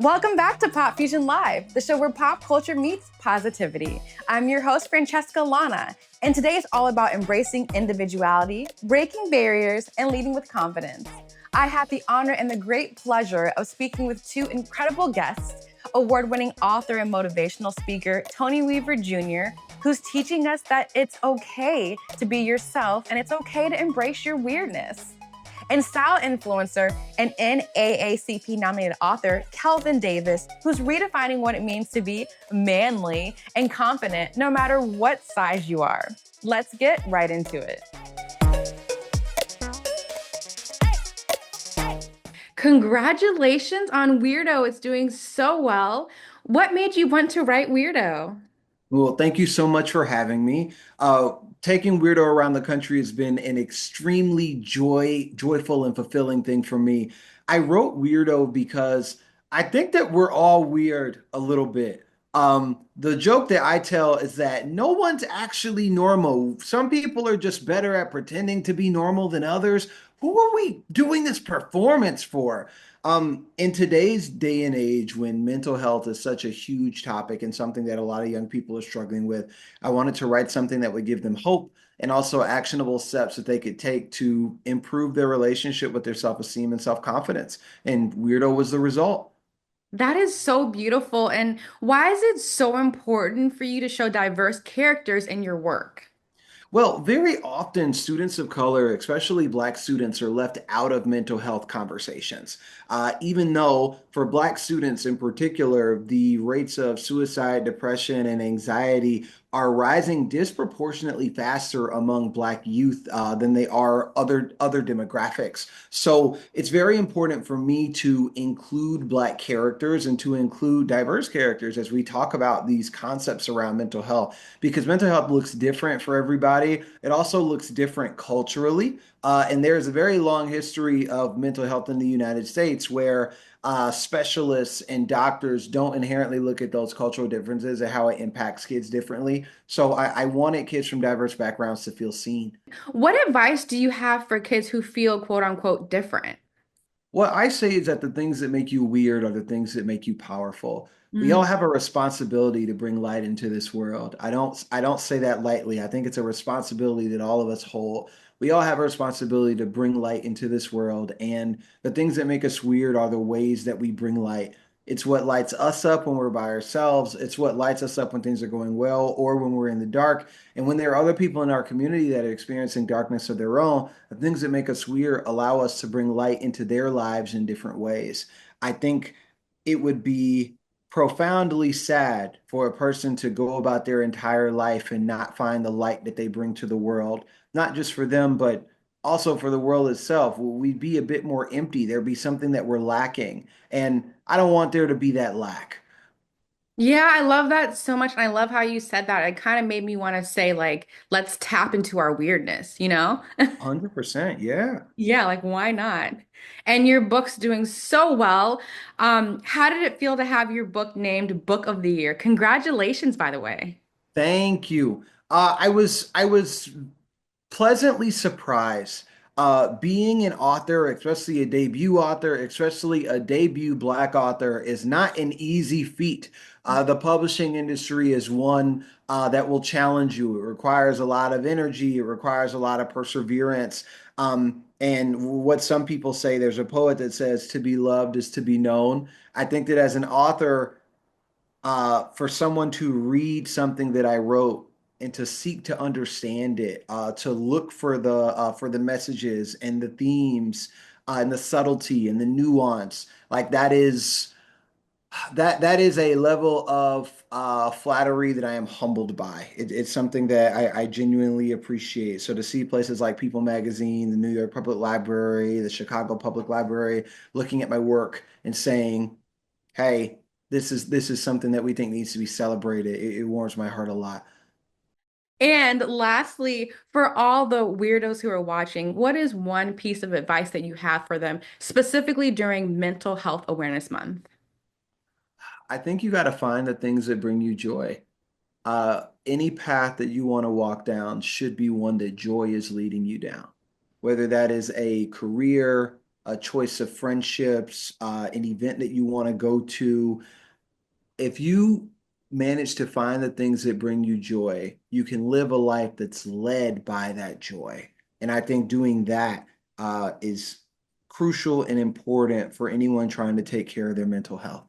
Welcome back to Popfuzion Live, the show where pop culture meets positivity. I'm your host, Francesca Ellana, and today is all about embracing individuality, breaking barriers, and leading with confidence. I have the honor and the great pleasure of speaking with two incredible guests, award-winning author and motivational speaker, Tony Weaver Jr., who's teaching us that it's okay to be yourself and it's okay to embrace your weirdness. And style influencer and NAACP nominated author, Kelvin Davis, who's redefining what it means to be manly and confident no matter what size you are. Let's get right into it. Congratulations on Weirdo. It's doing so well. What made you want to write Weirdo? Well, thank you so much for having me. Taking Weirdo around the country has been an extremely joyful and fulfilling thing for me. I wrote Weirdo because I think that we're all weird a little bit. The joke that I tell is that no one's actually normal. Some people are just better at pretending to be normal than others. Who are we doing this performance for? In today's day and age, when mental health is such a huge topic and something that a lot of young people are struggling with, I wanted to write something that would give them hope and also actionable steps that they could take to improve their relationship with their self-esteem and self-confidence. And Weirdo was the result. That is so beautiful. And why is it so important for you to show diverse characters in your work? Well, very often students of color, especially Black students, are left out of mental health conversations. Even though for Black students in particular, the rates of suicide, depression, and anxiety are rising disproportionately faster among Black youth than they are other demographics. So it's very important for me to include Black characters and to include diverse characters as we talk about these concepts around mental health because mental health looks different for everybody. It also looks different culturally. And there's a very long history of mental health in the United States where specialists and doctors don't inherently look at those cultural differences and how it impacts kids differently. So I wanted kids from diverse backgrounds to feel seen. What advice do you have for kids who feel quote unquote different? What I say is that the things that make you weird are the things that make you powerful. We all Mm. have a responsibility to bring light into this world. I don't say that lightly. I think it's a responsibility that all of us hold. We all have a responsibility to bring light into this world, and the things that make us weird are the ways that we bring light. It's what lights us up when we're by ourselves. It's what lights us up when things are going well or when we're in the dark. And when there are other people in our community that are experiencing darkness of their own, the things that make us weird allow us to bring light into their lives in different ways. I think it would be profoundly sad for a person to go about their entire life and not find the light that they bring to the world, not just for them, but also for the world itself. We'd be a bit more empty. There'd be something that we're lacking. And I don't want there to be that lack. Yeah, I love that so much. And I love how you said that. It kind of made me want to say, like, let's tap into our weirdness, you know? 100%. Yeah. Yeah, like, why not? And your book's doing so well. How did it feel to have your book named Book of the Year? Congratulations, by the way. Thank you. I was pleasantly surprised. Being an author, especially a debut author, especially a debut Black author, is not an easy feat. The publishing industry is one that will challenge you. It requires a lot of energy. It requires a lot of perseverance. And what some people say, there's a poet that says, "To be loved is to be known." I think that as an author, for someone to read something that I wrote and to seek to understand it, to look for the messages and the themes and the subtlety and the nuance, like that is a level of flattery that I am humbled by. It's something that I genuinely appreciate. So to see places like People Magazine, the New York Public Library, the Chicago Public Library, looking at my work and saying, hey, this is something that we think needs to be celebrated. It warms my heart a lot. And lastly, for all the weirdos who are watching, what is one piece of advice that you have for them, specifically during Mental Health Awareness Month? I think you got to find the things that bring you joy. Any path that you want to walk down should be one that joy is leading you down. Whether that is a career, a choice of friendships, an event that you want to go to. If you manage to find the things that bring you joy, you can live a life that's led by that joy. And I think doing that is crucial and important for anyone trying to take care of their mental health.